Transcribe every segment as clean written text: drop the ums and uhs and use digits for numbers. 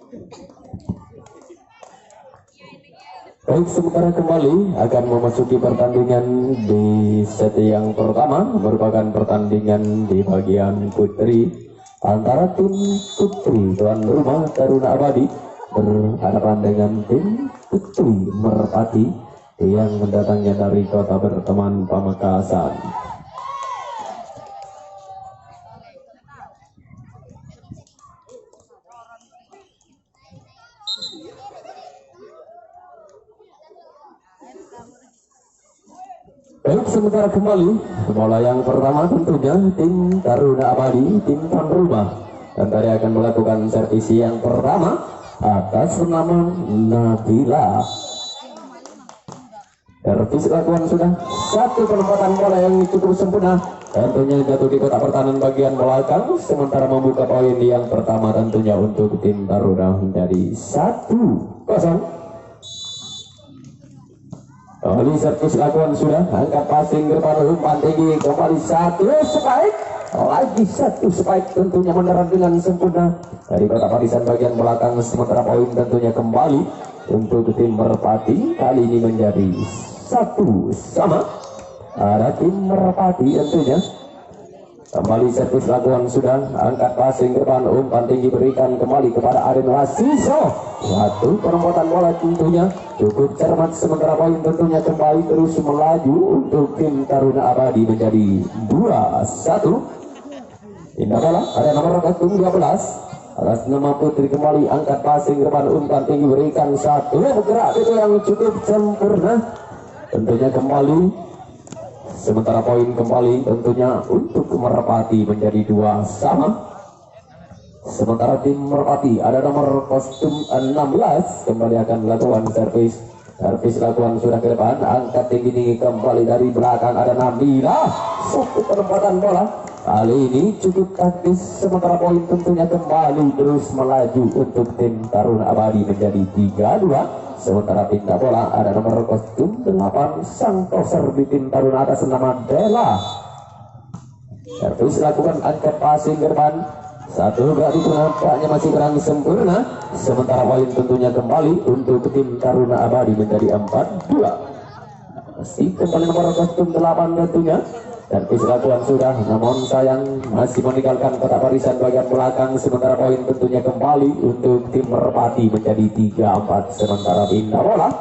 Baik, sementara kembali akan memasuki pertandingan di set yang pertama, merupakan pertandingan di bagian putri antara tim putri tuan rumah Taruna Abadi berhadapan dengan tim putri Merpati yang mendatangnya dari kota berteman Pamekasan. Baik, sementara kembali bola yang pertama tentunya tim Taruna Abadi, tim tuan rumah, dan tadi akan melakukan servis yang pertama atas nama Nabila. Servis lakukan sudah satu penempatan bola yang cukup sempurna, tentunya jatuh di kotak pertahanan bagian belakang, sementara membuka poin yang pertama tentunya untuk tim Taruna menjadi 1-0. Kembali servis lakukan sudah, angkat passing ke depan, umpan tinggi, kembali satu spike, lagi satu spike, tentunya mendarat dengan sempurna dari kotak barisan bagian belakang, sementara poin tentunya kembali untuk tim Merpati, kali ini menjadi 1-1. Ada tim Merpati tentunya. Kembali servis lakukan sudah, angkat passing ke depan, umpan tinggi berikan kembali kepada Aden Wasiso. Satu perempatan bola tentunya cukup cermat, sementara poin tentunya kembali terus melaju untuk tim Taruna Abadi menjadi 2-1. Indah bola, ada nomor punggung 12 atas nama putri, kembali angkat passing ke depan, umpan tinggi berikan satu bergerak itu yang cukup sempurna, tentunya kembali. Sementara poin kembali tentunya untuk Merpati menjadi 2-2. Sementara tim Merpati ada nomor kostum 16 kembali akan melakukan servis. Servis lakukan sudah ke depan, angkat tinggi kembali dari belakang, ada Nabila. Satu penempatan bola kali ini cukup taktis, sementara poin tentunya kembali terus melaju untuk tim Taruna Abadi menjadi 3-2. Sementara pindah bola ada nomor kostum 8 sang toser di tim Taruna atas nama Dela. Servis lakukan, angkat passing ke depan, satu berarti nampaknya masih kurang sempurna, sementara poin tentunya kembali untuk tim Taruna Abadi menjadi 4-2. Masih kembali nomor kostum 8 tentunya. Servis lakukan sudah, namun sayang masih meninggalkan kotak barisan bagian belakang, sementara poin tentunya kembali untuk tim Merpati menjadi 3-4. Sementara pindah bola,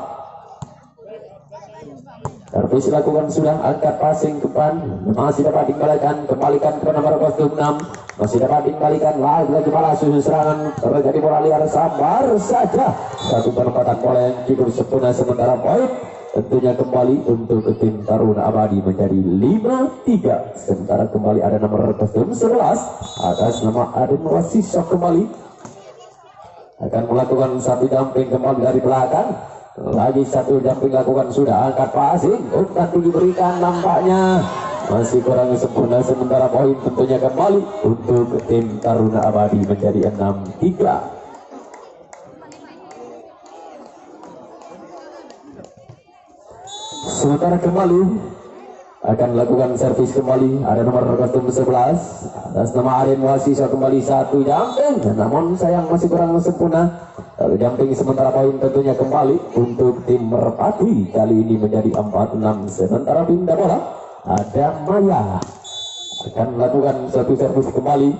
servis lakukan sudah, angkat passing ke depan, masih dapat kembalikan ke nomor kostum 6, masih dapat dikembalikan lagi bola, susun serangan terjadi bola liar, sabar saja, satu penempatan bola yang cukup sempurna, sementara poin tentunya kembali untuk tim Taruna Abadi menjadi 5-3. Sementara kembali ada nomor kostum 11 atas nama Aden Wasiso, kembali akan melakukan satu jumping kembali dari belakang, lagi satu jumping lakukan sudah, angkat passing, umpan tinggi berikan, nampaknya masih kurang sempurna, sementara poin tentunya kembali untuk tim Taruna Abadi menjadi 6-3. Sementara kembali akan melakukan servis kembali ada nomor kostum 11 atas nama Aden Wasiso, kembali satu jumping, namun sayang masih kurang sempurna lalu jumping, sementara poin tentunya kembali untuk tim Merpati, kali ini menjadi 4-6. Sementara pindah bola ada Maya akan melakukan satu servis kembali,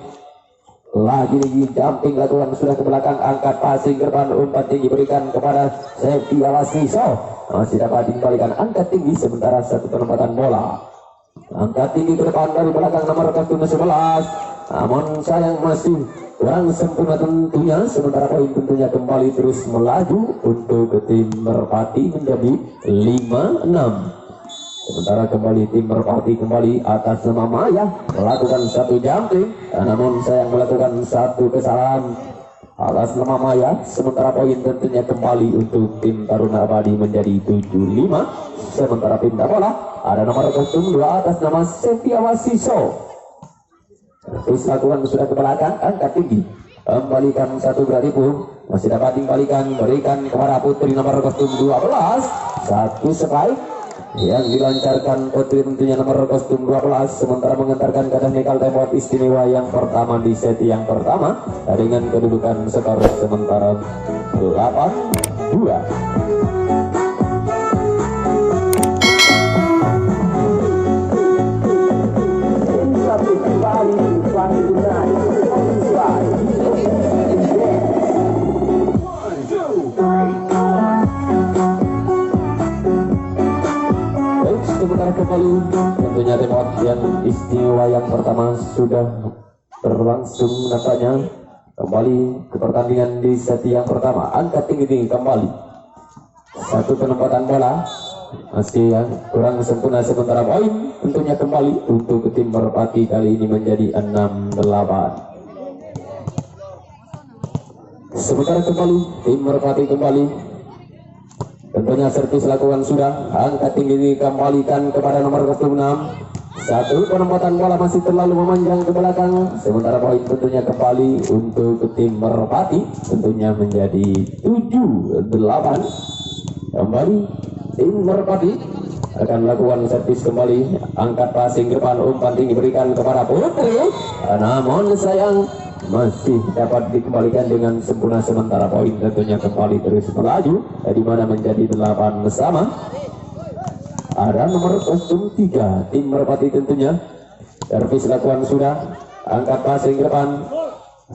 lagi jumping lakukan sudah ke belakang, angkat passing ke depan, umpan tinggi berikan kepada Septia Wasiso, masih dapat dikembalikan, angkat tinggi, sementara satu penempatan bola, angkat tinggi ke depan dari belakang nomor kostum 11, namun sayang masih kurang sempurna tentunya, sementara poin tentunya kembali terus melaju untuk tim Merpati menjadi 5-6. Sementara kembali tim Merpati kembali atas nama Maya melakukan satu jumping, namun sayang melakukan satu kesalahan atas nama Maya, sementara poin tentunya kembali untuk tim Taruna Abadi menjadi 7-5. Sementara pindah bola ada nomor kostum 2 atas nama Septia Wasiso, terus lakukan sudah ke belakang, angkat tinggi, kembalikan satu berarti pun masih dapat dikembalikan, berikan kepada putri nomor kostum 12, satu spike yang dilancarkan putri tentunya nomor kostum 12, sementara mengantarkan ke teknikal tempat istimewa yang pertama di set yang pertama dengan kedudukan skor sementara 8-2. Sebentar kembali tentunya tempat yang istimewa yang pertama sudah berlangsung nampaknya. Kembali ke pertandingan di set yang pertama, angkat tinggi kembali, satu penempatan bola masih yang kurang sempurna, sementara poin tentunya kembali untuk tim Merpati kali ini menjadi 6-8. Sementara kembali tim Merpati kembali tentunya servis lakukan sudah, angkat tinggi dikembalikan kepada nomor 6. Satu penempatan bola masih terlalu memanjang ke belakang, sementara poin tentunya kembali untuk tim Merpati tentunya menjadi 7-8. Kembali tim Merpati akan melakukan servis kembali, angkat passing depan, umpan tinggi berikan kepada Putri, namun sayang masih dapat dikembalikan dengan sempurna, sementara poin tentunya kembali terus melaju, di mana menjadi 8 sama. Ada nomor kostum 3 tim Merpati tentunya, servis lakukan sudah, angkat passing depan,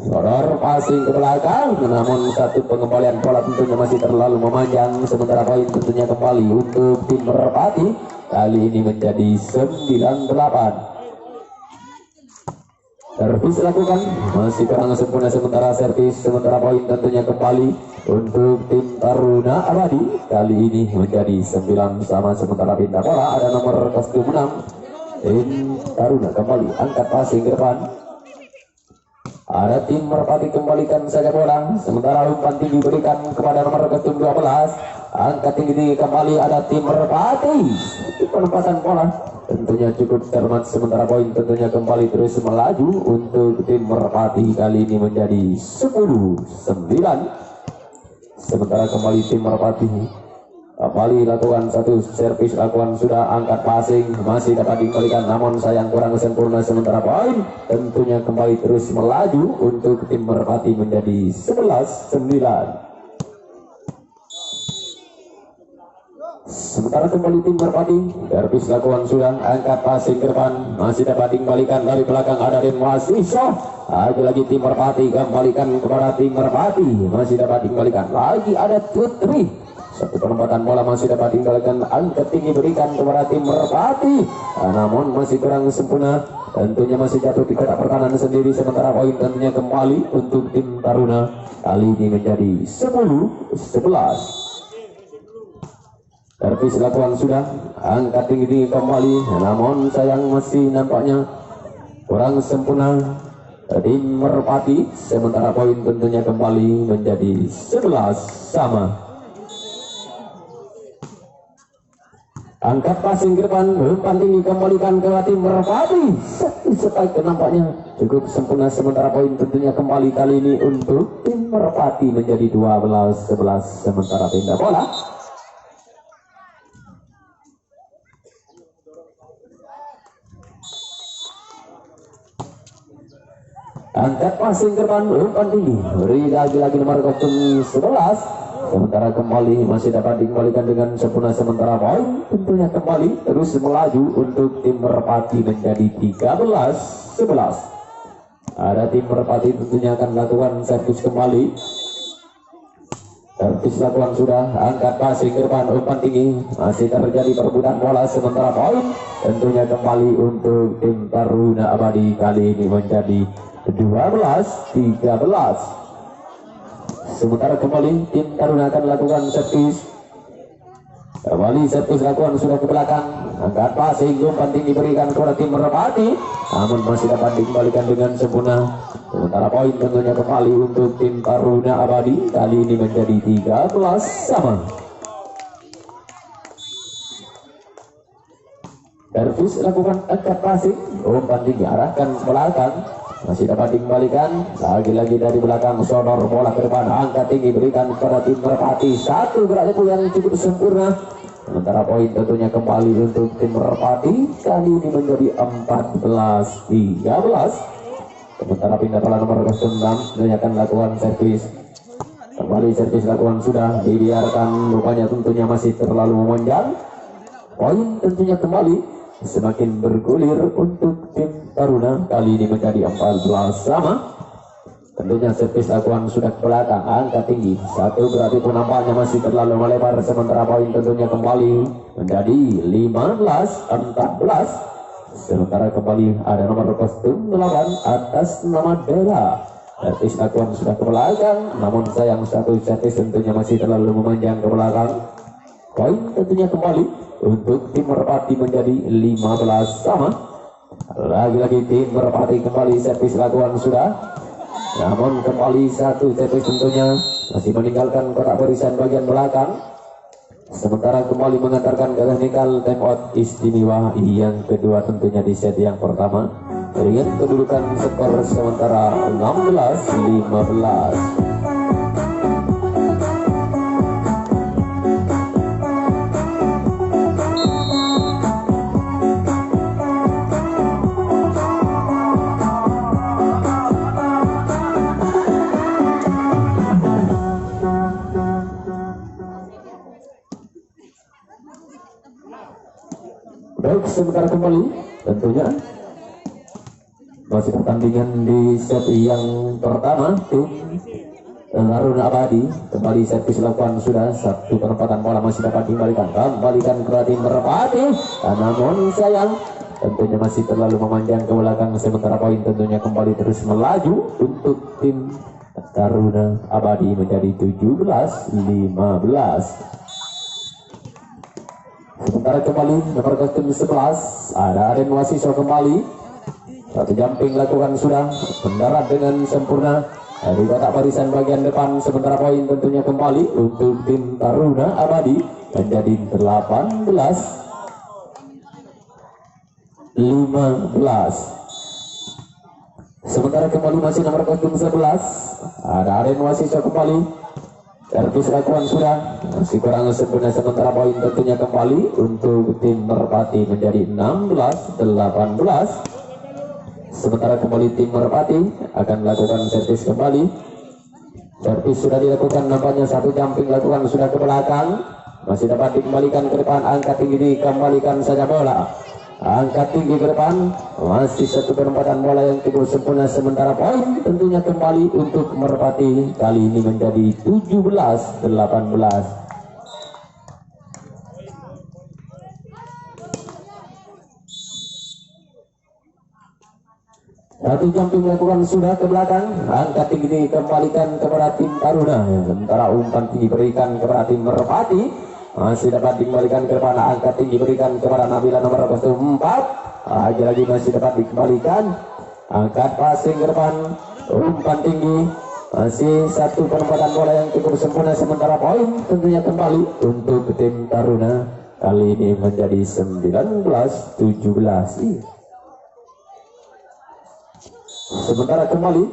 soror passing ke belakang, namun satu pengembalian bola tentunya masih terlalu memanjang, sementara poin tentunya kembali untuk tim Merpati kali ini menjadi 9-8. Servis lakukan masih kurang sempurna, sementara servis, sementara poin tentunya kembali untuk tim Taruna Abadi kali ini menjadi 9 sama, sementara pindah bola ada nomor kostum 6 tim Taruna kembali, angkat passing ke depan, ada tim Merpati kembalikan saja bola, sementara umpan tinggi berikan kepada nomor kostum 12, angkat tinggi kembali, ada tim Merpati, penempatan bola tentunya cukup cermat, sementara poin tentunya kembali terus melaju untuk tim Merpati kali ini menjadi 10-9. Sementara kembali tim Merpati kembali lakukan satu servis lakukan sudah, angkat passing masih dapat dikembalikan, namun sayang kurang sempurna, sementara poin tentunya kembali terus melaju untuk tim Merpati menjadi 11-9. Sementara kembali tim Merpati, servis lakukan sudah, angkat passing ke depan masih dapat dikembalikan dari belakang, ada masih lagi tim Merpati kembalikan kepada tim Merpati, masih dapat dikembalikan lagi, ada Putri, satu penempatan bola masih dapat dikembalikan, angkat tinggi berikan kepada tim Merpati, namun masih kurang sempurna, tentunya masih jatuh di kotak pertahanan sendiri, sementara poin tentunya kembali untuk tim Taruna kali ini menjadi 10-11. Servis lakukan sudah, angkat tinggi kembali, namun sayang masih nampaknya kurang sempurna tim Merpati, sementara poin tentunya kembali menjadi 11 sama. Angkat passing ke depan, umpan tinggi kembalikan ke tim Merpati, spike nampaknya cukup sempurna, sementara poin tentunya kembali kali ini untuk tim Merpati menjadi 12-11, sementara pindah bola. Angkat passing ke depan, umpan tinggi beri lagi-lagi nomor kostum 11, sementara kembali masih dapat dikembalikan dengan sempurna, sementara poin tentunya kembali terus melaju untuk tim Merpati menjadi 13-11. Ada tim Merpati tentunya akan melakukan servis kembali, servis lakukan sudah, angkat passing ke depan, umpan tinggi masih terjadi perebutan bola, sementara poin tentunya kembali untuk tim Taruna Abadi kali ini menjadi 12-13. Sementara kembali tim Taruna akan melakukan servis, kembali servis lakukan sudah ke belakang, angkat passing, umpan tinggi berikan kepada tim Merpati, namun masih dapat dikembalikan dengan sempurna, sementara poin tentunya kembali untuk tim Taruna Abadi kali ini menjadi 13 sama. Servis lakukan, angkat passing, umpan tinggi arahkan ke belakang, masih dapat dikembalikan lagi-lagi dari belakang, sonor bola ke depan, angkat tinggi berikan kepada tim Merpati, satu gerak tempo yang cukup sempurna, sementara poin tentunya kembali untuk tim Merpati kali ini menjadi 14-13. Sementara pindah bola nomor 06 dia akan lakukan servis. Kembali servis lakukan sudah dibiarkan, rupanya tentunya masih terlalu memanjang. Poin tentunya kembali semakin bergulir untuk tim Taruna, kali ini menjadi 14 sama. Tentunya servis lakukan sudah ke belakang, angka tinggi satu, berarti penampaknya masih terlalu melebar. Sementara poin tentunya kembali menjadi 15-14. Sementara kembali ada nomor kostum 8 atas nama Dela. Servis lakukan sudah ke belakang, namun sayang satu servis tentunya masih terlalu memanjang ke belakang. Poin tentunya kembali untuk tim Merpati menjadi 15 sama. Lagi-lagi tim Merpati kembali servis lakukan sudah, namun kembali satu servis tentunya masih meninggalkan kotak barisan bagian belakang. Sementara kembali mengantarkan ke teknikal timeout istimewa yang kedua tentunya di set yang pertama dengan kedudukan skor sementara 16-15. Baik, sementara kembali tentunya masih pertandingan di set yang pertama. Tim Taruna Abadi kembali servis lakukan sudah, satu penempatan bola masih dapat kembalikan ke tim Merpati, namun sayang tentunya masih terlalu memanjang ke belakang. Sementara poin tentunya kembali terus melaju untuk tim Taruna Abadi menjadi 17-15. Sementara kembali nomor kostum 11 ada Aden Wasiso kembali, satu jumping lakukan sudah, mendarat dengan sempurna di kotak barisan bagian depan. Sementara poin tentunya kembali untuk tim Taruna Abadi menjadi 18-15. Sementara kembali masih nomor kostum 11 ada Aden Wasiso kembali, servis lakukan sudah masih kurang sempurna. Sementara poin tentunya kembali untuk tim Merpati menjadi 16-18. Sementara kembali tim Merpati akan melakukan servis kembali. Servis sudah dilakukan, nampaknya satu jumping lakukan sudah ke belakang, masih dapat dikembalikan ke depan. Angkat tinggi dikembalikan saja bola, angkat tinggi ke depan, masih satu penempatan bola yang cukup sempurna. Sementara poin tentunya kembali untuk Merpati kali ini menjadi 17-18. Satu jumping lakukan sudah ke belakang, angkat tinggi dikembalikan kepada tim Taruna. Sementara umpan tinggi berikan kepada tim Merpati, masih dapat dikembalikan ke depan. Angkat tinggi berikan kepada Nabila nomor kostum 4, lagi-lagi masih dapat dikembalikan. Angkat passing ke depan, umpan tinggi, masih satu penempatan bola yang cukup sempurna. Sementara poin tentunya kembali untuk tim Taruna kali ini menjadi 19-17. Sementara kembali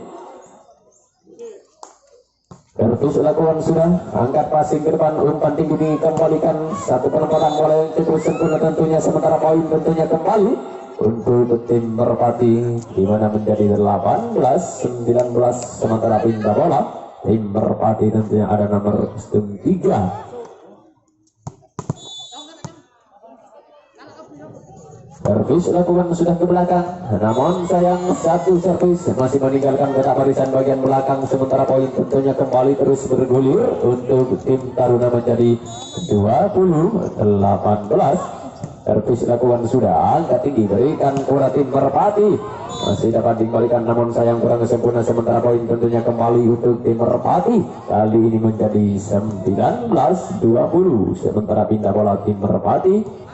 servis lakukan sudah, angkat passing ke depan, umpan tinggi dikembalikan, satu penempatan bola yang cukup sempurna tentunya. Sementara poin tentunya kembali untuk tim Merpati di mana menjadi 18-19. Sementara pindah bola tim Merpati tentunya ada nomor kostum 3. Servis lakukan sudah ke belakang, namun sayang satu servis masih meninggalkan kotak barisan bagian belakang. Sementara poin tentunya kembali terus bergulir untuk tim Taruna menjadi 20-18. Servis lakukan sudah, angkat tinggi berikan kepada tim Merpati, masih dapat dikembalikan namun sayang kurang sempurna. Sementara poin tentunya kembali untuk tim Merpati kali ini menjadi 19-20. Sementara pindah bola tim Merpati,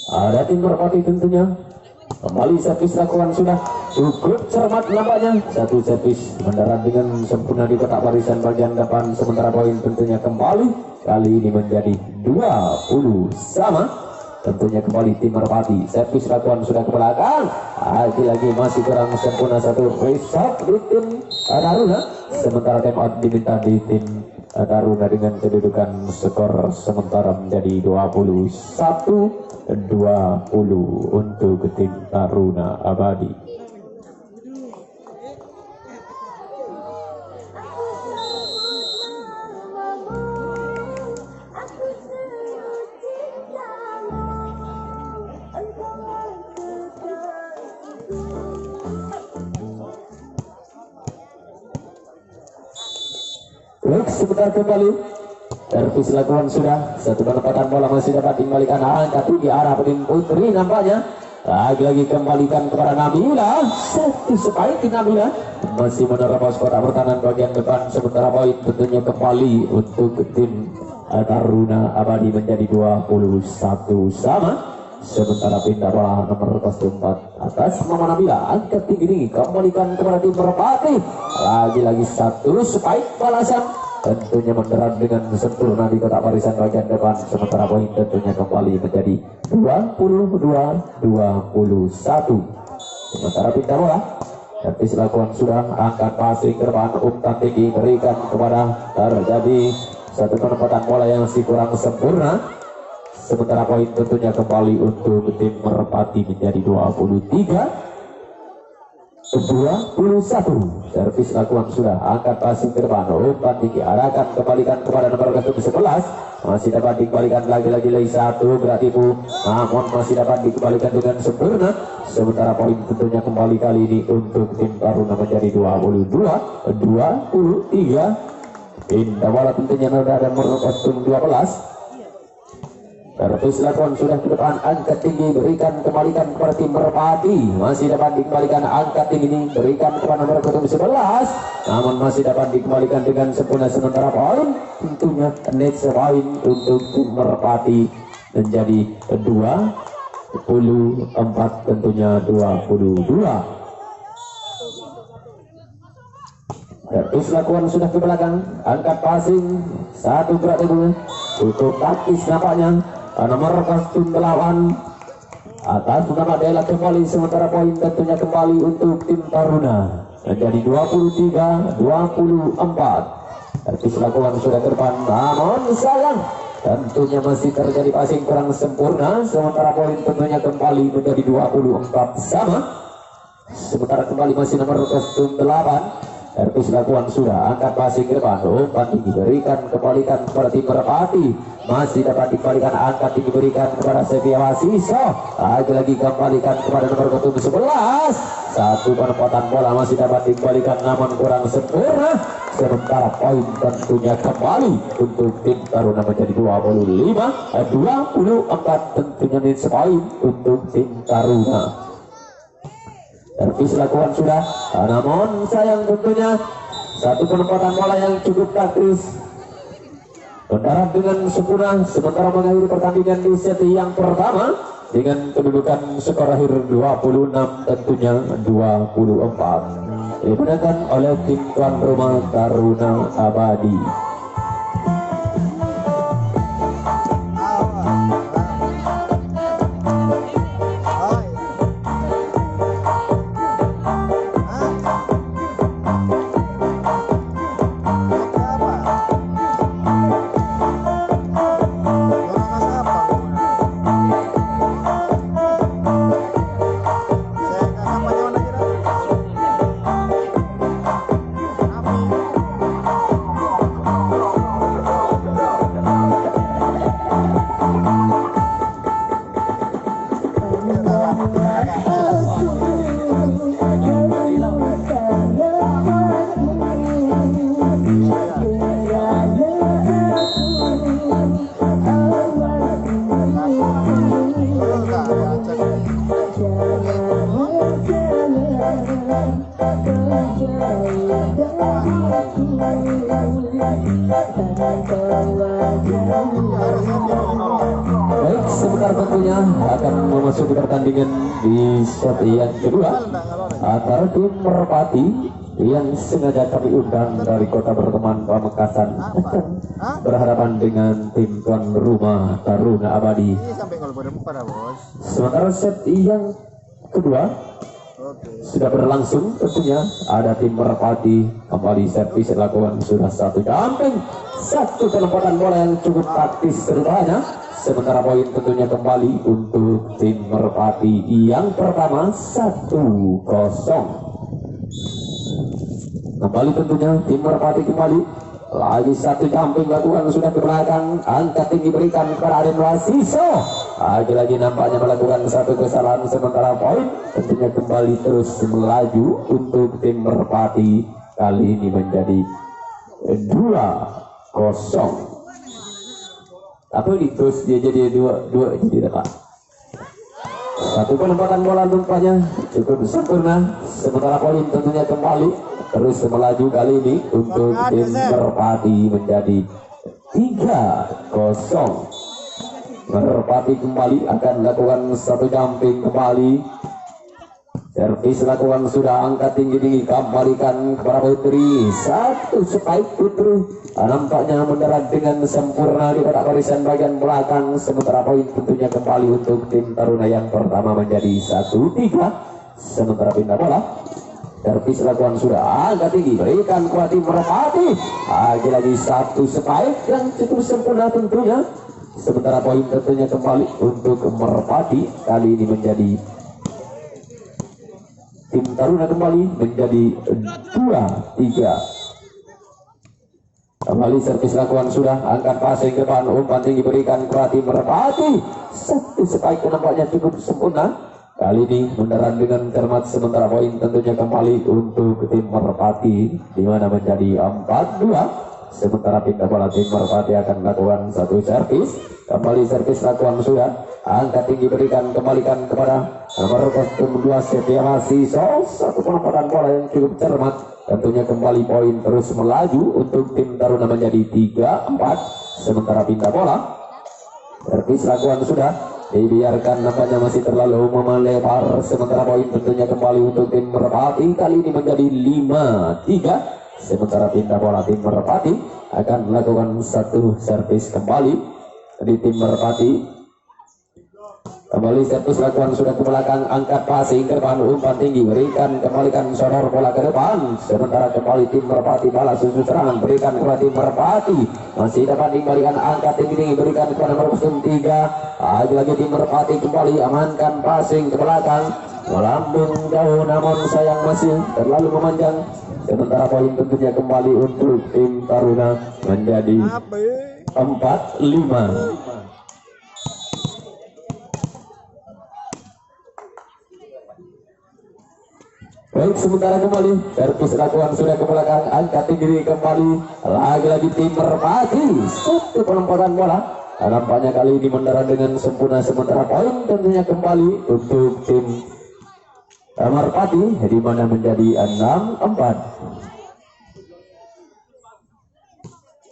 ada tim Merpati tentunya kembali servis lakukan sudah, cukup cermat nampaknya, satu servis mendarat dengan sempurna di kotak barisan bagian depan. Sementara poin tentunya kembali kali ini menjadi 20 sama. Tentunya kembali tim Merpati, servis lakukan sudah ke belakang, lagi-lagi masih kurang sempurna, satu reset di tim Taruna. Sementara time out diminta di tim Taruna dengan kedudukan skor sementara menjadi 21-20 untuk tim Taruna Abadi. Sebentar kembali servis lakukan sudah, satu penempatan bola masih dapat dikembalikan, angkat tinggi arah Pudin Putri nampaknya lagi-lagi kembalikan kepada Nabila. Satu spike Nabila masih menerobos kotak pertahanan bagian depan, sementara poin tentunya kembali untuk tim Taruna Abadi menjadi 21 sama. Sementara pindah bola nomor 4 atas Mama Nabila, angkat tinggi kembalikan kepada tim Merpati, lagi-lagi satu spike balasan tentunya mendarat dengan sempurna di kotak barisan bagian depan, sementara poin tentunya kembali menjadi 22-21. Sementara pindah bola servis lakukan sudah, angkat passing ke depan, umpan tinggi berikan kepada, terjadi satu penempatan bola yang masih kurang sempurna, sementara poin tentunya kembali untuk tim Merpati menjadi 23-21. Servis lakukan sudah, angkat passing ke depan, umpan tinggi arahkan kembalikan kepada nomor 11, masih dapat dikembalikan lagi satu berarti Bu, namun masih dapat dikembalikan dengan sempurna, sementara poin tentunya kembali kali ini untuk tim Taruna menjadi 22-23. Pindah bola tentunya ada nomor 12. Servis lakukan sudah ke depan, angkat tinggi berikan kembalikan kepada tim Merpati, masih dapat dikembalikan, angkat tinggi ini berikan kepada nomor 11, namun masih dapat dikembalikan dengan sempurna, sementara poin tentunya next point untuk tim Merpati menjadi 24 tentunya 22. Servis lakukan sudah ke belakang, angkat passing satu berat itu untuk taktis nampaknya nomor kostum 8 atas nama Dela kembali, sementara poin tentunya kembali untuk tim Taruna menjadi 23-24. Servis lakukan sudah ke depan, namun sayang tentunya masih terjadi passing kurang sempurna, sementara poin tentunya kembali menjadi 24 sama. Sementara kembali masih nomor kostum 8. Servis lakukan sudah, angkat passing ke depan, umpan tinggi berikan kembalikan kepada tim Merpati, masih dapat dikembalikan, angkat tinggi berikan kepada Sevia Wasiso, lagi-lagi kembalikan kepada nomor 11, satu penempatan bola masih dapat dikembalikan namun kurang sempurna, sementara poin tentunya kembali untuk tim Taruna menjadi 25-24 tentunya next point untuk tim Taruna. Servis lakukan sudah, namun sayang tentunya satu penempatan bola yang cukup taktis mendarat dengan sempurna, sementara mengakhiri pertandingan di set yang pertama dengan kedudukan skor akhir 26 tentunya 24 dimenangkan oleh tim tuan rumah Taruna Abadi. Baik, sebentar tentunya akan memasuki pertandingan di set yang kedua antara tim Merpati yang sengaja kami undang dari kota berteman Pamekasan berhadapan dengan tim tuan rumah Taruna Abadi. Sementara set yang kedua sudah berlangsung. Tentunya ada tim Merpati kembali servis lakukan sudah satu jumping, satu penempatan bola yang cukup taktis rupanya. Sementara poin tentunya kembali untuk tim Merpati yang pertama 1-0. Kembali tentunya tim Merpati kembali lagi satu jumping lakukan sudah ke belakang, angkat tinggi berikan kepada Aden Wasiso. Lagi-lagi nampaknya melakukan satu kesalahan. Sementara poin tentunya kembali terus melaju untuk tim Merpati. Kali ini menjadi 2-0. Apa ini terus dia jadi 2 jadi apa? Satu penempatan bola nampaknya cukup sempurna. Sementara poin tentunya kembali terus melaju kali ini untuk tim Merpati menjadi 3-0. Merpati kembali akan lakukan satu jumping kembali. Servis lakukan sudah, angkat tinggi-tinggi kembalikan kepada Putri. Satu spike Putri nampaknya mendarat dengan sempurna di kotak barisan bagian belakang. Sementara poin tentunya kembali untuk tim Taruna yang pertama menjadi 1-3. Sementara pindah bola servis lakukan sudah, angkat tinggi berikan kepada tim Merpati. Lagi-lagi satu spike yang cukup sempurna tentunya. Sementara poin tentunya kembali untuk Merpati. Kali ini menjadi tim Taruna kembali menjadi 2-3. Kembali servis lakukan sudah, angkat passing ke depan, umpan tinggi berikan kepada tim Merpati. Satu spike nampaknya cukup sempurna. Kali ini mendarat dengan cermat. Sementara poin tentunya kembali untuk tim Merpati di mana menjadi 4-2. Sementara pindah bola tim Merpati akan melakukan satu servis. Kembali servis lakukan sudah, angkat tinggi berikan kembalikan kepada nomor 2 Setia Wasiso. Satu penempatan bola yang cukup cermat. Tentunya kembali poin terus melaju untuk tim Taruna menjadi 3-4. Sementara pindah bola servis lakukan sudah, dibiarkan nampaknya masih terlalu melebar. Sementara poin tentunya kembali untuk tim Merpati. Kali ini menjadi 5-3. Sementara pindah bola tim Merpati akan melakukan satu servis kembali di tim Merpati. Kembali servis lakukan sudah ke belakang, angkat passing ke depan, umpan tinggi berikan kembalikan sodor bola ke depan. Sementara kembali tim Merpati balas susu serangan berikan kepada tim Merpati, masih dapat dikembalikan, angkat tinggi berikan kepada nomor 3. Lagi tim Merpati kembali amankan passing ke belakang, melambung jauh namun sayang masih terlalu memanjang. Sementara poin tentunya kembali untuk tim Taruna menjadi 4-5. Baik, sementara kembali servis lakukan sudah ke belakang, angkat tinggi kembali, lagi-lagi tim Merpati. Satu penempatan bola nampaknya kali ini mendarat dengan sempurna. Sementara poin tentunya kembali untuk tim Merpati di mana menjadi 6-4.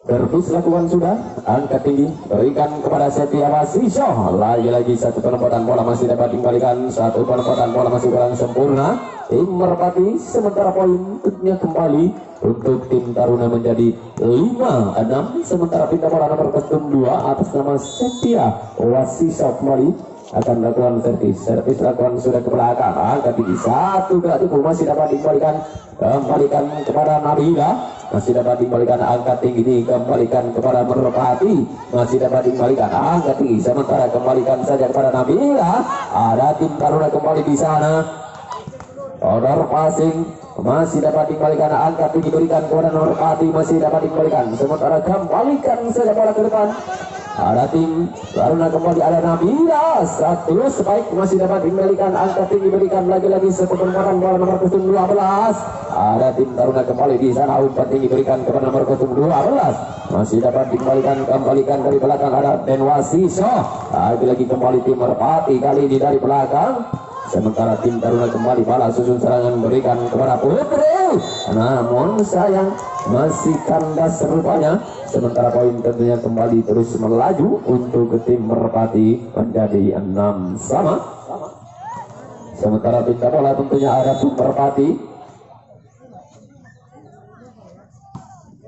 Servis lakukan sudah, angkat tinggi berikan kepada Setia Wasiso. Lagi-lagi satu penempatan bola masih dapat dikembalikan, satu penempatan bola masih kurang sempurna tim Merpati. Sementara poin tentunya kembali untuk tim Taruna menjadi 5-6. Sementara pindah bola nomor 2 atas nama Setia Wasiso kembali akan melakukan servis lakukan sudah ke belakang, angkat tinggi satu gerak tubuh masih dapat dikembalikan kepada Nabila, masih dapat dikembalikan, angkat tinggi kembalikan kepada Merpati, masih dapat dikembalikan, angkat tinggi, sementara kembalikan saja kepada Nabila. Ada tim Taruna kembali di sana, order passing masih dapat dikembalikan, angkat tinggi berikan kepada Merpati, masih dapat dikembalikan, sementara kembalikan saja bola ke depan. Ada tim Taruna kembali, ada Nabila, satu spike masih dapat dikembalikan, angkat tinggi berikan lagi-lagi satu penempatan bola nomor 12. Ada tim Taruna kembali di sana, umpan tinggi berikan kepada nomor 12, masih dapat dikembalikan, kembalikan dari belakang, ada Den Wasiso. Lagi-lagi kembali tim Merpati kali ini dari belakang. Sementara tim Taruna kembali balas susun serangan berikan kepada Putri, namun sayang masih kandas rupanya. Sementara poin tentunya kembali terus melaju untuk tim Merpati menjadi 6 sama. Sementara pindah bola tentunya ada tim Merpati.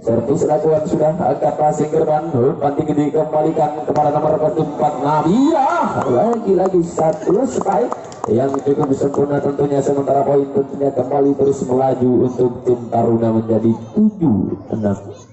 Servis lakukan sudah, angkat passing ke depan, umpan tinggi dikembalikan kepada nomor 4 Nabila. Lagi-lagi satu spike yang cukup sempurna tentunya, sementara poin tentunya kembali terus melaju untuk tim Taruna menjadi 7-6.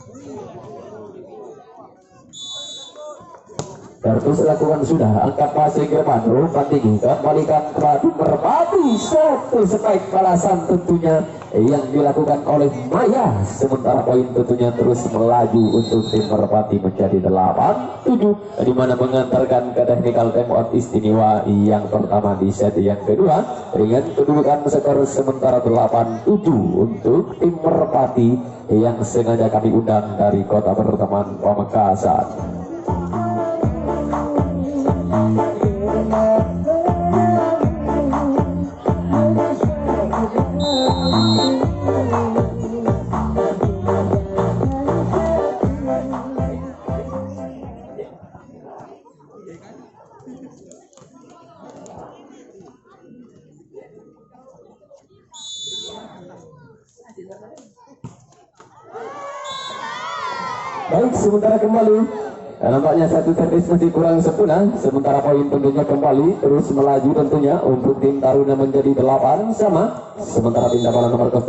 Terus lakukan sudah, angkat passing ke depan, umpan tinggi, kembalikan ke Merpati, satu spike balasan tentunya yang dilakukan oleh Maya, sementara poin tentunya terus melaju untuk tim Merpati menjadi 8-7, di mana mengantarkan ke technical timeout istimewa yang pertama di set yang kedua dengan kedudukan skor sementara 8-7 untuk tim Merpati yang sengaja kami undang dari kota berteman Pamekasan. Baik, sementara kembali nampaknya satu servis masih kurang sempurna, sementara poin tentunya kembali terus melaju tentunya untuk tim Taruna menjadi 8 sama, sementara pindah bola nomor 4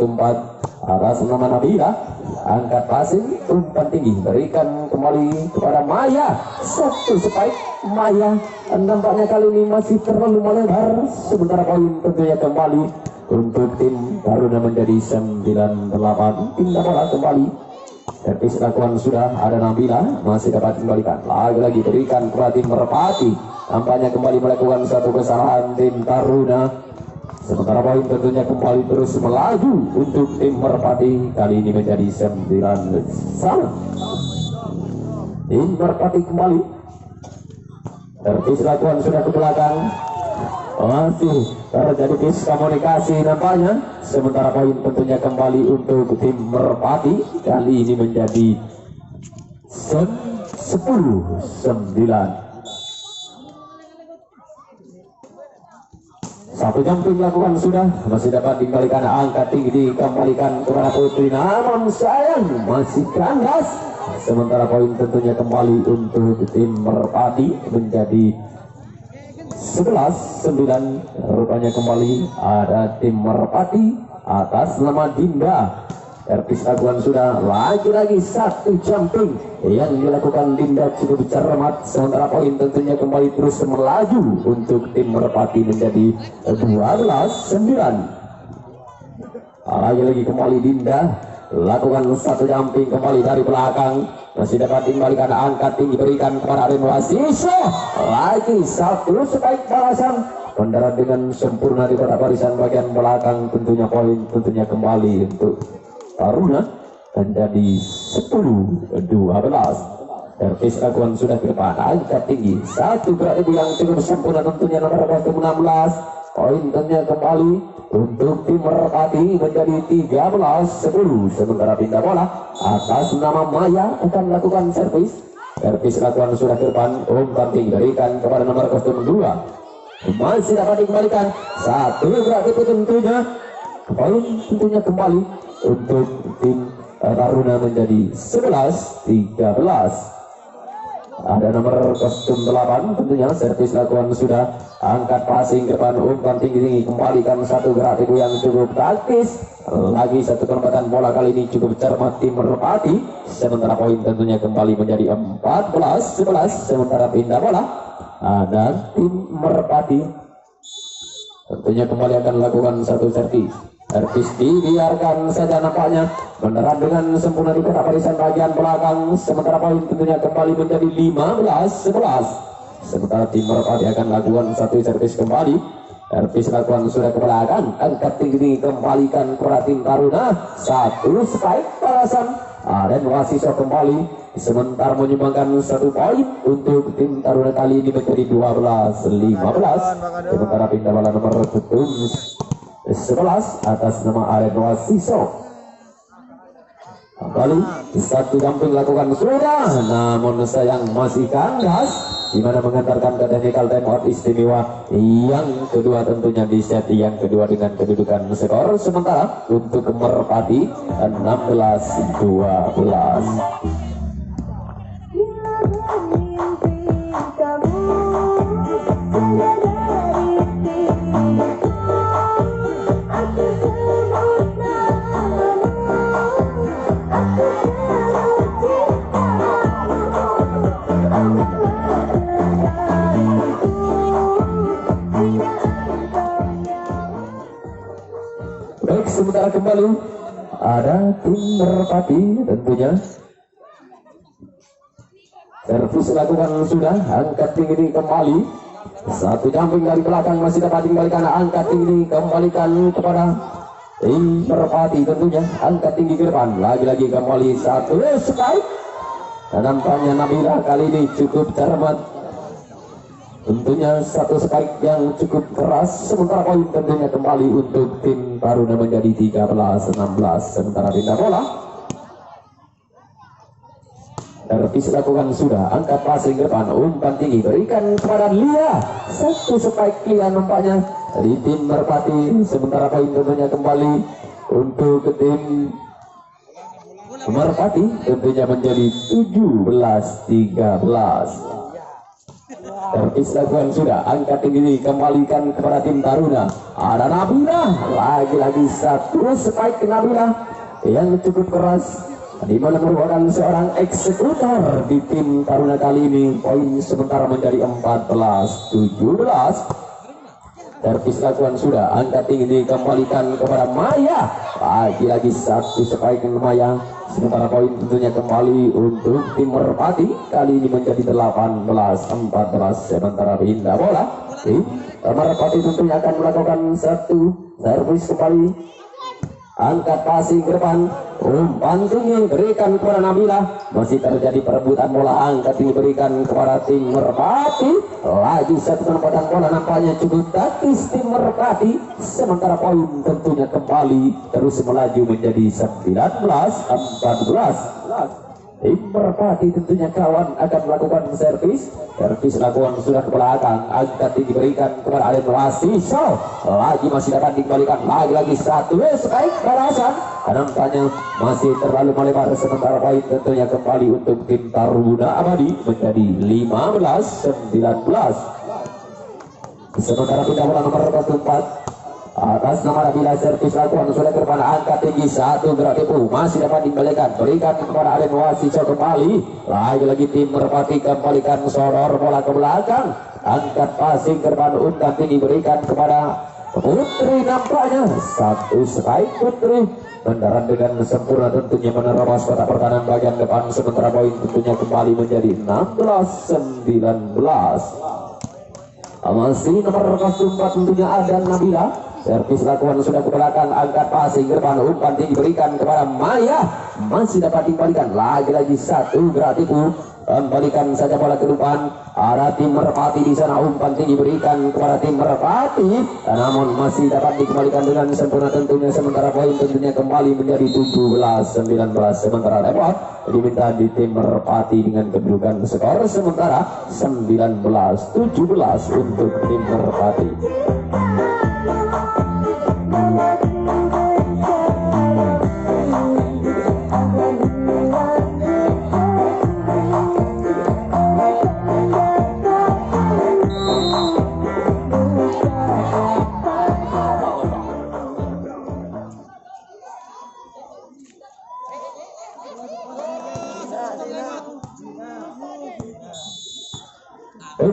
atas nama Nabila, angkat passing, umpan tinggi, berikan kembali kepada Maya, satu spike Maya, nampaknya kali ini masih terlalu melebar, sementara poin tentunya kembali untuk tim Taruna menjadi 9-8, pindah bola kembali. Servis lakukan sudah, ada Nabila, masih dapat kembalikan, lagi-lagi berikan kepada tim Merpati, tampaknya kembali melakukan satu kesalahan tim Taruna, sementara poin tentunya kembali terus melaju untuk tim Merpati, kali ini menjadi 9 sama. Tim Merpati kembali, servis lakukan sudah ke belakang, masih terjadi miskomunikasi nampaknya, sementara poin tentunya kembali untuk tim Merpati, kali ini menjadi 10-9. Satu jumping lakukan sudah, masih dapat dikembalikan, angkat tinggi dikembalikan kepada Putri, namun sayang masih kandas, sementara poin tentunya kembali untuk tim Merpati menjadi 11-9. Rupanya kembali ada tim Merpati atas nama Dinda. Servis lakukan sudah, lagi-lagi satu jumping yang dilakukan Dinda cukup cermat, sementara poin tentunya kembali terus melaju untuk tim Merpati menjadi 12-9. Lagi-lagi kembali Dinda lakukan satu jumping kembali dari belakang, masih dapat dikembalikan, angkat tinggi berikan kepada Arin Wasiso, lagi satu spike balasan, mendarat dengan sempurna di kotak barisan bagian belakang, tentunya poin tentunya kembali untuk Taruna menjadi 10-12. Servis lakukan sudah ke depan, angkat tinggi, satu gerak ibu yang cukup sempurna tentunya nomor 16, poin tentunya kembali untuk tim Merpati menjadi 13-10, sementara pindah bola atas nama Maya akan melakukan servis. Servis lakukan sudah ke depan, umpan tinggi berikan kepada nomor 2, masih dapat dikembalikan, satu gerak itu tentunya poin tentunya kembali untuk tim Taruna menjadi 11-13. Ada nomor 8 tentunya, servis lakukan sudah, angkat passing ke depan, umpan tinggi kembalikan, satu gerak itu yang cukup taktis, lagi satu penempatan bola kali ini cukup cermat tim Merpati, sementara poin tentunya kembali menjadi 14-11, sementara pindah bola ada tim Merpati tentunya kembali akan lakukan satu servis. Servis dibiarkan saja nampaknya menerang dengan sempurna di kotak barisan bagian belakang, sementara poin tentunya kembali menjadi 15-11, sementara tim Merpati akan lakukan satu servis kembali. Servis lakukan sudah ke belakang, angkat tinggi kembalikan kepada tim Taruna, satu spike balasan, dan Wasiso kembali sementara menyumbangkan satu poin untuk tim Taruna, kali ini menjadi 12-15, sementara pindah bola nomor 11 atas nama Aren Wasiso. Kembali satu jumping lakukan sudah, namun sayang masih kandas, di mana mengantarkan ke technical timeout istimewa yang kedua tentunya di set yang kedua dengan kedudukan skor sementara untuk Merpati 16-12. Baik, sementara kembali ada tim Merpati tentunya. Servis lakukan sudah, angkat tinggi kembali. Satu jumping dari belakang masih dapat dikembalikan, angkat tinggi kembalikan kepada tim Merpati tentunya. Angkat tinggi ke depan, lagi-lagi kembali satu strike. Dan nampaknya Nabila kali ini cukup cermat. Tentunya satu strike yang cukup keras. Sementara poin tentunya kembali untuk tim Taruna menjadi 13-16. Sementara pindah bola servis lakukan sudah, angkat passing ke depan, umpan tinggi berikan kepada Lia. Satu strike Lia nampaknya dari tim Merpati. Sementara poin tentunya kembali untuk tim Merpati tentunya menjadi 17-13. Servis lakukan sudah, angkat tinggi kembalikan kepada tim Taruna. Ada Nabila, lagi-lagi satu strike Nabila yang cukup keras, di mana merupakan seorang eksekutor di tim Taruna kali ini. Poin sementara menjadi 14-17. Servis lakukan sudah, angkat tinggi dikembalikan kepada Maya. Lagi-lagi satu strike Maya. Sementara poin tentunya kembali untuk tim Merpati. Kali ini menjadi 18-14. Sementara pindah bola, tim Merpati tentunya akan melakukan satu servis kembali. Angkat passing ke depan, umpan tinggi berikan kepada Nabila. Masih terjadi perebutan bola, angkat tinggi berikan kepada tim Merpati. Lagi satu penempatan bola nampaknya cukup taktis tim Merpati. Sementara poin tentunya kembali terus melaju menjadi 19-14. Tim Merpati tentunya kawan akan melakukan servis. Servis lakukan sudah ke belakang, angkat tinggi diberikan kepada Alen Wasiso. Lagi masih dapat dikembalikan, lagi-lagi satu strike balasan. Nampaknya masih terlalu melebar. Sementara poin tentunya kembali untuk tim Taruna Abadi menjadi 15-19. Sementara pindah bola nomor 24 atas nama Nabila, servis lakukan sudah ke depan, angkat tinggi satu gerak tipu masih dapat dikembalikan, berikan kepada Alen Wasiso kembali. Lagi-lagi tim Merpati kembalikan sodor bola ke belakang, angkat passing ke depan, umpan tinggi berikan kepada Putri. Nampaknya satu strike Putri mendarat dengan sempurna tentunya menerobos kotak pertahanan bagian depan. Sementara poin tentunya kembali menjadi 16-19. Masih nomor 4 tentunya ada Nabila. Servis lakukan sudah ke belakang, angkat passing ke depan, umpan tinggi berikan kepada Maya. Masih dapat dikembalikan, lagi-lagi satu gerak tipu. Kembalikan saja bola ke depan. Ada tim Merpati di sana, umpan tinggi berikan kepada tim Merpati. Namun masih dapat dikembalikan dengan sempurna tentunya. Sementara poin tentunya kembali menjadi 17-19. Sementara repot diminta di tim Merpati dengan kedudukan skor sementara 19-17 untuk tim Merpati.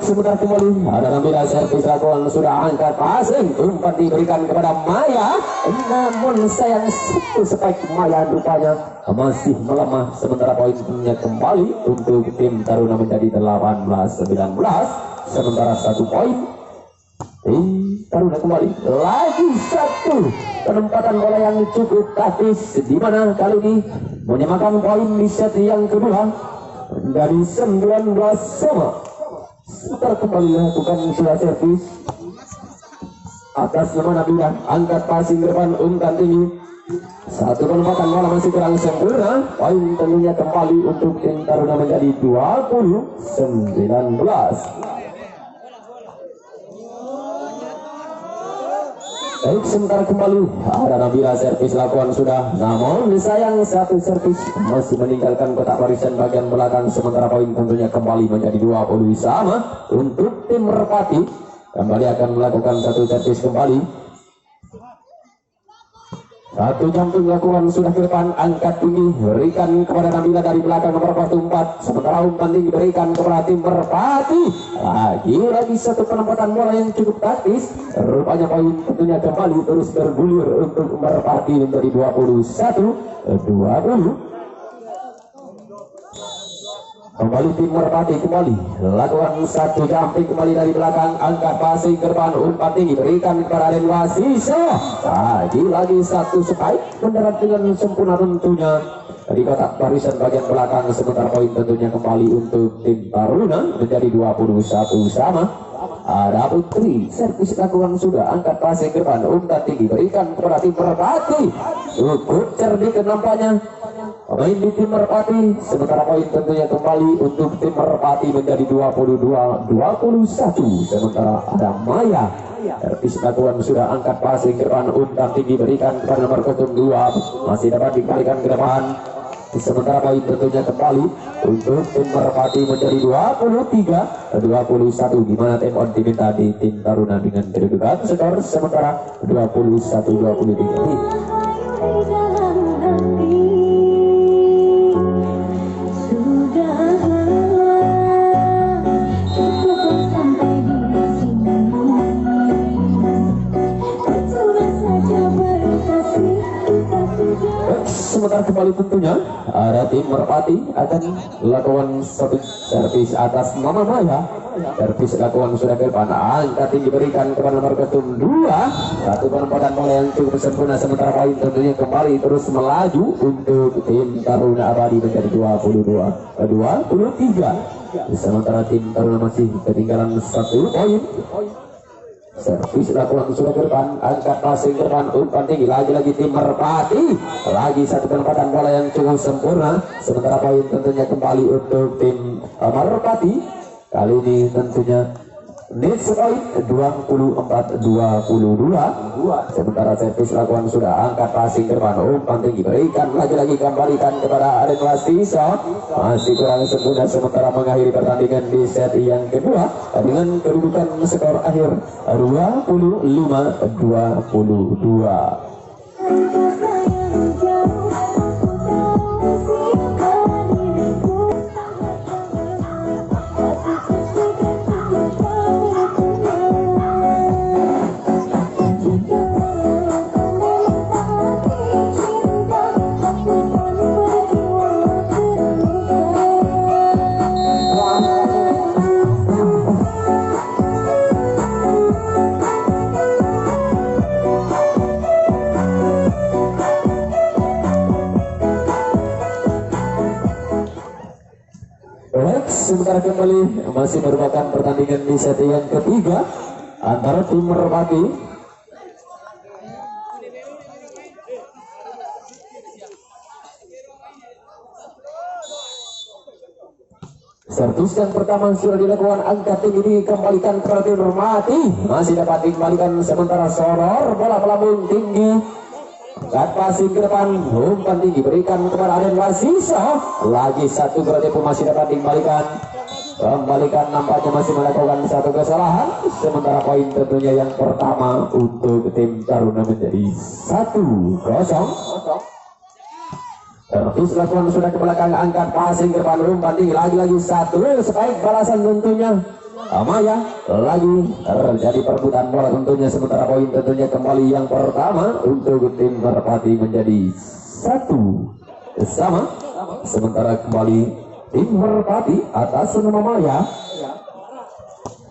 Sebentar kembali ada Nabila, servis lakukan sudah, angkat passing, umpan diberikan kepada Maya. Namun sayang satu spike Maya rupanya masih melemah. Sementara poinnya kembali untuk tim Taruna menjadi 18-19. Sementara satu poin tim Taruna kembali. Lagi satu penempatan bola yang cukup taktis, di mana kali ini menyamakan poin di set yang kedua dari 19 sama. Sebentar kembali lakukan sudah servis atas nama Nabila, angkat passing ke depan, umpan tinggi. Satu penempatan bola masih kurang sempurna. Poin tentunya kembali untuk tim Taruna menjadi 20-19. Baik, sebentar kembali ada Nabila, servis lakukan sudah, namun sayang satu servis masih meninggalkan kotak barisan bagian belakang. Sementara poin tentunya kembali menjadi 20 sama untuk tim Merpati. Kembali akan melakukan satu servis kembali. Satu jumping lakukan sudah ke depan, angkat tinggi, berikan kepada Nabila dari belakang nomor 44. Sementara umpan tinggi berikan kepada tim Merpati. Lagi satu penempatan bola yang cukup taktis. Rupanya poin tentunya kembali terus bergulir untuk Merpati menjadi 21-20. Kembali tim Merpati kembali lakukan satu jumping kembali dari belakang, angkat passing ke depan, umpan tinggi berikan kepada Aden Wasiso. Lagi satu spike mendarat dengan sempurna tentunya di kotak barisan bagian belakang. Sementara poin tentunya kembali untuk tim Taruna menjadi 21 sama. Ada Putri, servis lakukan sudah, angkat passing ke depan, umpan tinggi berikan kepada tim Merpati. Cukup cerdik nampaknya pemain di tim Merpati. Sementara poin tentunya kembali untuk tim Merpati menjadi 22-21. Sementara ada Maya, servis lakukan sudah, angkat passing ke depan, umpan tinggi berikan kepada nomor 02, masih dapat dikembalikan ke depan. Sementara poin tentunya kembali untuk tim Merpati menjadi 23-21, di mana tim on diminta di tim Taruna dengan kedudukan skor sementara 21-23. Sementara kembali tentunya ada tim Merpati akan lakukan satu servis atas Mama Maya. Servis lakukan sudah ke depan, angkat tinggi berikan kepada nomor 2. Satu penempatan bola yang cukup sempurna. Sementara poin tentunya kembali terus melaju untuk tim Taruna Abadi menjadi 22-23. Sementara tim Taruna masih ketinggalan 1 poin. Servis lakukan sudah ke depan, angkat passing ke depan, umpan tinggi lagi-lagi tim Merpati. Lagi satu penempatan bola yang cukup sempurna. Sementara poin tentunya kembali untuk tim Merpati. Kali ini tentunya net point 24-22. Sementara servis lakukan sudah, angkat passing ke depan, umpan tinggi berikan lagi-lagi kembalikan kepada Aden Wasiso. Masih kurang sempurna. Sementara mengakhiri pertandingan di set yang kedua dengan kedudukan skor akhir 25-22. Sementara kembali masih merupakan pertandingan di set yang ketiga antara tim Merpati servis yang pertama sudah dilakukan, angkat tinggi dikembalikan kepada tim Merpati, masih dapat dikembalikan. Sementara soror bola melambung tinggi, angkat passing ke depan, umpan tinggi berikan kepada Aden Wasiso. Lagi satu berarti pun masih dapat dikembalikan. Kembalikan nampaknya masih melakukan satu kesalahan. Sementara poin tentunya yang pertama untuk tim Taruna menjadi 1-0. Servis lakukan sudah ke belakang, angkat passing ke depan, umpan tinggi lagi-lagi satu spike balasan tentunya Maya. Lagi terjadi perebutan bola tentunya. Sementara poin tentunya kembali yang pertama untuk tim Merpati menjadi 1 sama. Sementara kembali tim Merpati atas nama Maya.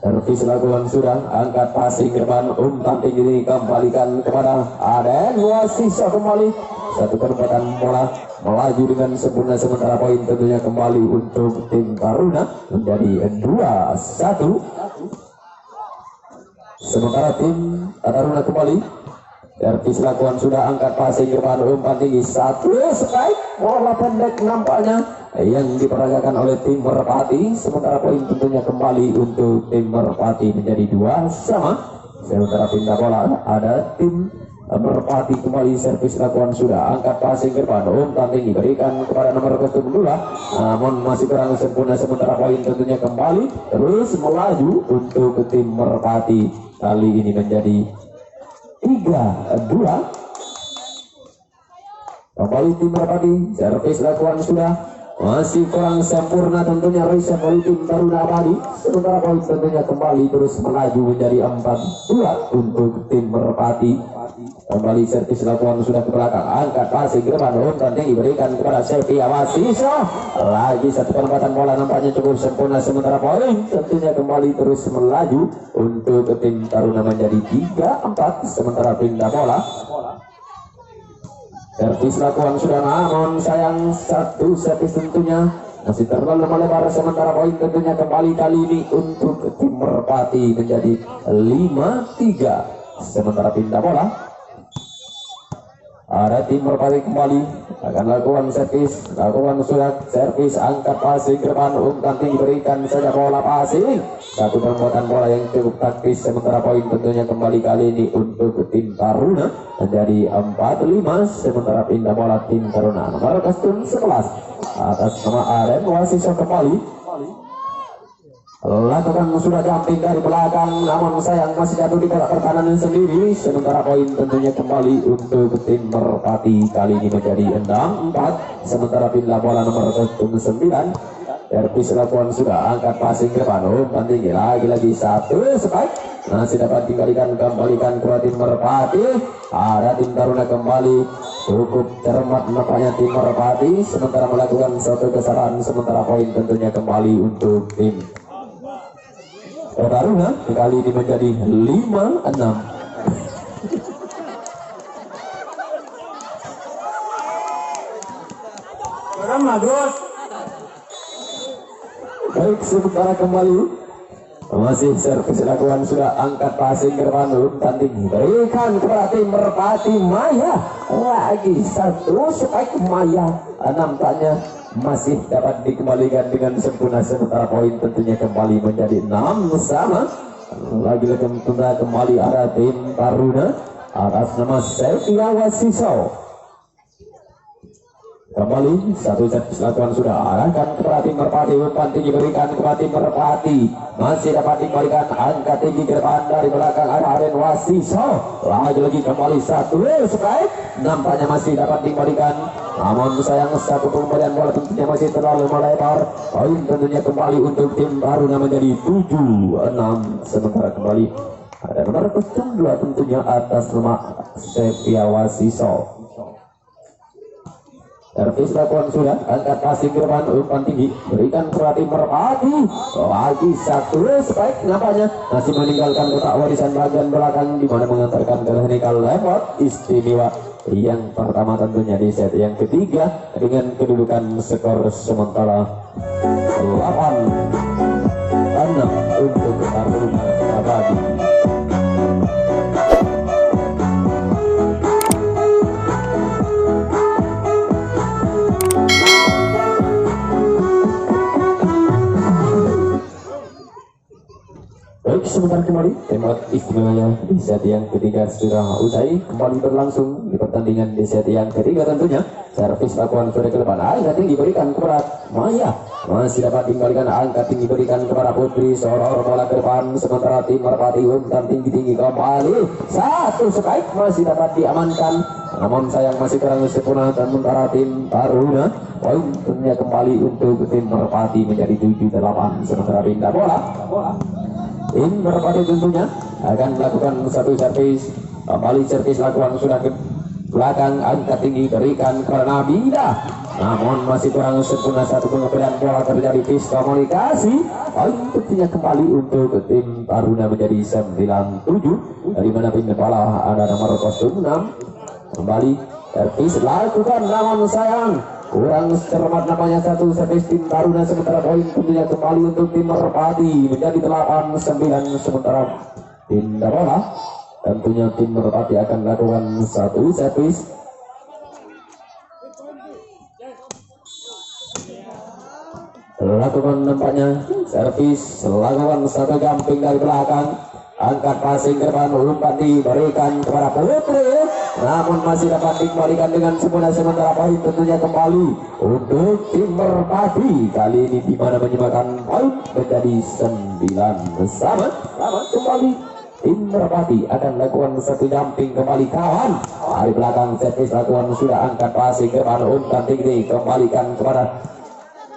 Servis lakukan sudah, angkat passing ke depan, umpan tinggi dikembalikan kepada Aden Wasiso. Kembali satu penempatan bola melaju dengan sempurna. Sementara poin tentunya kembali untuk tim Taruna menjadi 2-1. Sementara tim Taruna kembali, servis lakukan sudah, angkat passing ke depan, umpan tinggi satu spike bola pendek nampaknya yang diperagakan oleh tim Merpati. Sementara poin tentunya kembali untuk tim Merpati menjadi 2 sama. Sementara pindah bola ada tim Merpati kembali, servis lakukan sudah, angkat passing ke depan, umpan tinggi berikan kepada nomor 2, namun masih kurang sempurna. Sementara poin tentunya kembali terus melaju untuk tim Merpati. Kali ini menjadi 3-2. kembali tim Merpati. Servis lakukan sudah, masih kurang sempurna tentunya reset oleh tim Taruna Abadi. Sementara poin tentunya kembali terus melaju menjadi 4-2 untuk tim Merpati. Kembali servis lakukan sudah ke belakang, angkat pasing ke depan, umpan tinggi diberikan kepada Sepia Wasiso. Lagi satu penempatan bola nampaknya cukup sempurna. Sementara poin tentunya kembali terus melaju untuk tim Taruna menjadi 3-4. Sementara pindah bola, servis lakukan sudah, namun sayang satu servis tentunya masih terlalu melebar. Sementara poin tentunya kembali kali ini untuk tim Merpati menjadi 5-3. Sementara pindah bola, ada tim Merpati kembali akan lakukan servis, lakukan surat servis, angkat pasing ke depan, umpan tinggi berikan saja bola pasing. Satu penempatan bola yang cukup taktis. Sementara poin tentunya kembali kali ini untuk tim Taruna menjadi 4-5. Sementara pindah bola tim Taruna nomor kostum 11 atas nama Aren Wasiso kembali lakukan sudah jumping dari belakang, namun sayang masih jatuh di kotak pertahanan sendiri. Sementara poin tentunya kembali untuk tim Merpati kali ini menjadi 6-4. Sementara pindah bola nomor 9 servis lakukan sudah, angkat passing ke depan, umpan tinggi lagi-lagi satu strike. Masih dapat kembalikan kepada tim Merpati. Ada tim Taruna kembali cukup cermat nampaknya tim Merpati sementara melakukan satu kesalahan. Sementara poin tentunya kembali untuk tim Taruna kali ini menjadi 5-6. Baik, sementara kembali masih servis lakukan sudah, angkat passing ke depan, umpan tinggi berikan kepada tim Merpati. Maya lagi satu strike Maya, nampaknya masih dapat dikembalikan dengan sempurna. Sementara poin tentunya kembali menjadi 6 sama. Lagi-lagi kembali ada tim Taruna atas nama Sepia Wasiso. Kembali satu set lakukan sudah, arahkan kepada tim Merpati, umpan tinggi berikan kepada tim Merpati. Masih dapat dikembalikan, angkat tinggi ke depan dari belakang ada Aren Wasiso. Lagi-lagi kembali satu strike, nampaknya masih dapat dikembalikan. Namun sayang satu pemberian bola tentunya masih terlalu melebar. Poin tentunya kembali untuk tim Taruna menjadi 7-6. Sementara kembali ada nomor 2 tentunya atas nama Sepia Wasiso. Servis lakukan sudah, angkat passing ke depan, umpan tinggi berikan kepada tim Merpati. Lagi satu strike, nampaknya masih meninggalkan kotak warisan bagian belakang di mana mengantarkan ke technical lewat istimewa yang pertama tentunya di set yang ketiga dengan kedudukan skor sementara 8-6 untuk Taruna Abadi. Baik, sebentar kembali tembak istimewanya di set yang ketiga sudah usai, kembali berlangsung di pertandingan di set yang ketiga tentunya. Servis lakukan sudah ke depan, angkat tinggi berikan kepada Maya, masih dapat dikembalikan, angkat tinggi berikan kepada Putri, soror bola ke depan. Sementara tim Merpati umpan tinggi kembali, satu strike masih dapat diamankan, namun sayang masih kurang sempurna. Sementara tim Taruna poin tentunya kembali untuk tim Merpati menjadi 7-8. Sementara pindah bola, tim Merpati tentunya akan melakukan satu servis. Kembali servis lakukan sudah ke belakang, angkat tinggi berikan kepada Nabila, namun masih kurang sempurna. Satu pengembalian bola terjadi miskomunikasi. Poin tentunya kembali untuk tim Taruna menjadi 9-7. Dari mana pindah bola ada nomor 06. Kembali servis lakukan, namun sayang kurang cermat namanya satu servis tim Taruna. Sementara poin tentunya kembali untuk tim Merpati menjadi 8-9. Sementara pindah bola tentunya tim Merpati akan melakukan satu servis. Lakukan nampaknya servis, lakukan satu jumping dari belakang, angkat passing ke depan, umpan diberikan kepada Putri, namun masih dapat dikembalikan dengan sempurna. Sementara poin tentunya kembali untuk tim Merpati kali ini di mana menyumbangkan poin menjadi 9 sama. Kembali tim Merpati akan lakukan satu jumping kembali kawan dari belakang. Servis lakukan sudah, angkat passing ke depan, umpan tinggi kembalikan kepada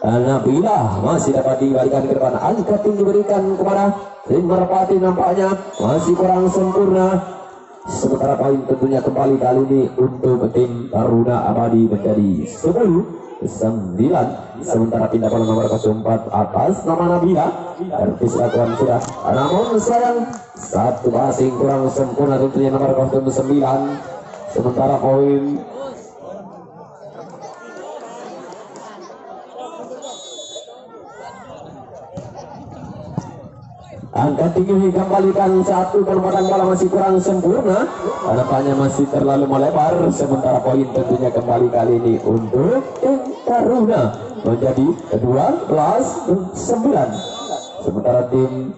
Nabila, masih dapat dibalikan ke depan, angkat tinggi diberikan kepada tim Merpati, nampaknya masih kurang sempurna. Sementara poin tentunya kembali kali ini untuk tim Taruna Abadi menjadi 10-9. Sementara pindah bola nomor 04 atas nama Nabila. Servis lakukan sudah, namun sayang satu passing kurang sempurna tentunya nomor 09. Sementara poin angkat tinggi kembalikan, satu penempatan bola masih kurang sempurna, hadapannya masih terlalu melebar. Sementara poin tentunya kembali kali ini untuk tim Taruna menjadi 12-9. Sementara tim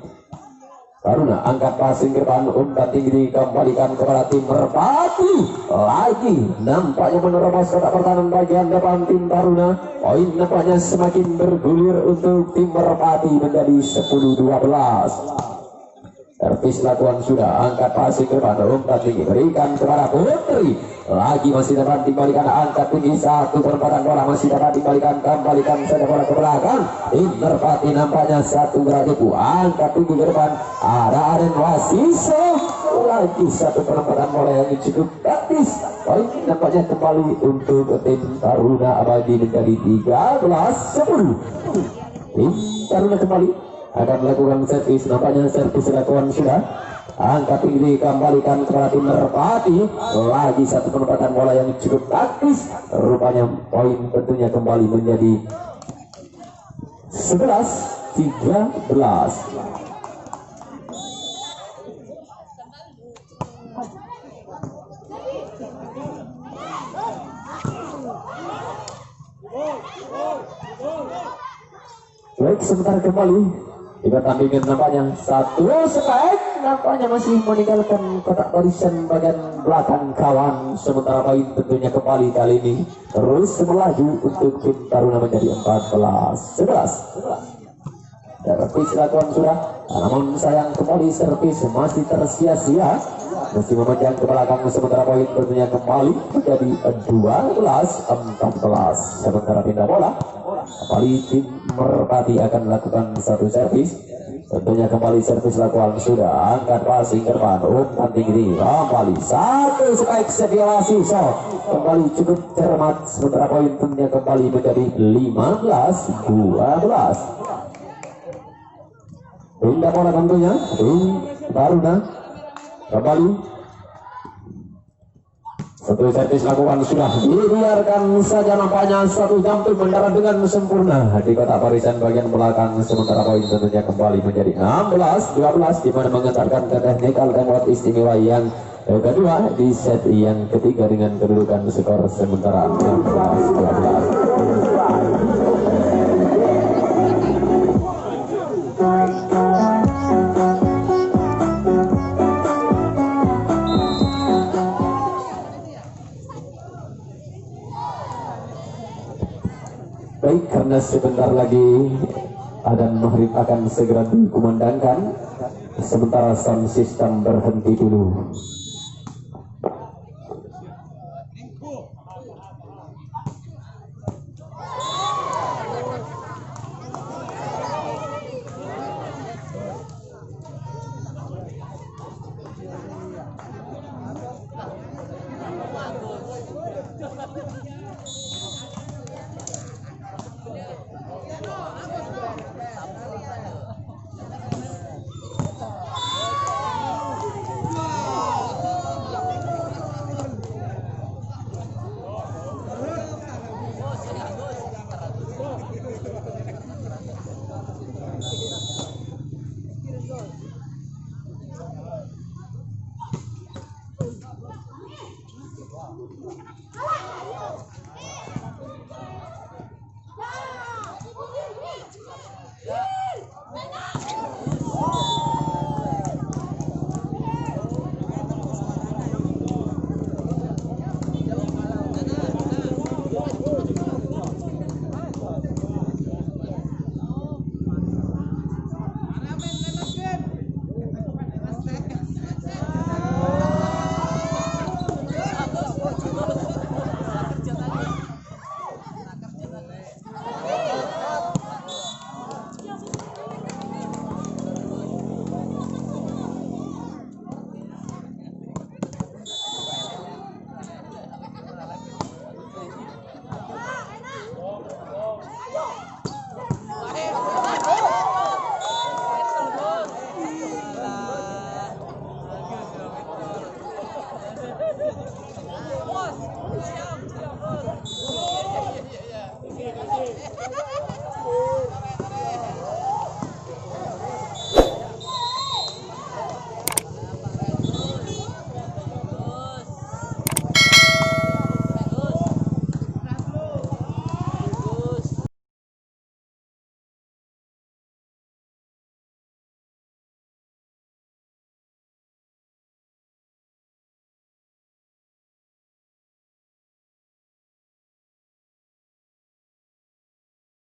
Taruna angkat passing ke depan, umpan tinggi dikembalikan kepada tim Merpati. Lagi nampaknya menerobos kotak pertahanan bagian depan tim Taruna. Poin nampaknya semakin bergulir untuk tim Merpati menjadi 10-12. Servis lakukan sudah, angkat passing ke depan, umpan tinggi berikan kepada Putri. Lagi masih dapat dikembalikan, angkat tinggi, satu penempatan bola masih dapat dikembalikan, kembalikan saja bola ke belakang. Tim Merpati nampaknya satu beradu, angkat tinggi ke depan, ada Aren Wasiso. Lagi satu penempatan bola yang cukup praktis. Poin nampaknya kembali untuk tim Taruna Abadi menjadi 13-10. Tim Taruna kembali akan melakukan servis, nampaknya servis dilakukan sudah, angkat tinggi kembalikan kepada tim Merpati. Lagi satu penempatan bola yang cukup taktis, rupanya poin tentunya kembali menjadi 11-13. Baik, sebentar kembali di pertandingan nampaknya satu strike, nampaknya masih meninggalkan kotak barisan bagian belakang kawan. Sementara poin tentunya kembali kali ini terus melaju untuk tim Taruna menjadi 14-11. Servis lakukan sudah, namun sayang kembali servis masih tersia-sia, masih memanjang ke belakang. Sementara poin tentunya kembali menjadi 12-14. Sementara pindah bola kembali tim Merpati akan melakukan satu servis, tentunya kembali servis lakukan sudah, angkat passing ke depan, umpan tinggi kembali, satu strike Sediawasi kembali cukup cermat. Sementara poin tentunya kembali menjadi 15-12. Pindah bola tentunya tim Taruna kembali satu servis lakukan sudah, dibiarkan saja, nampaknya satu jumping mendarat dengan sempurna di kotak barisan bagian belakang. Sementara poin tentunya kembali menjadi 16-12, di mana mengantarkan ke technical timeout istimewa yang kedua di set yang ketiga dengan kedudukan skor sementara 16-12. Baik, karena sebentar lagi adzan maghrib akan segera dikumandangkan, sementara sound system berhenti dulu.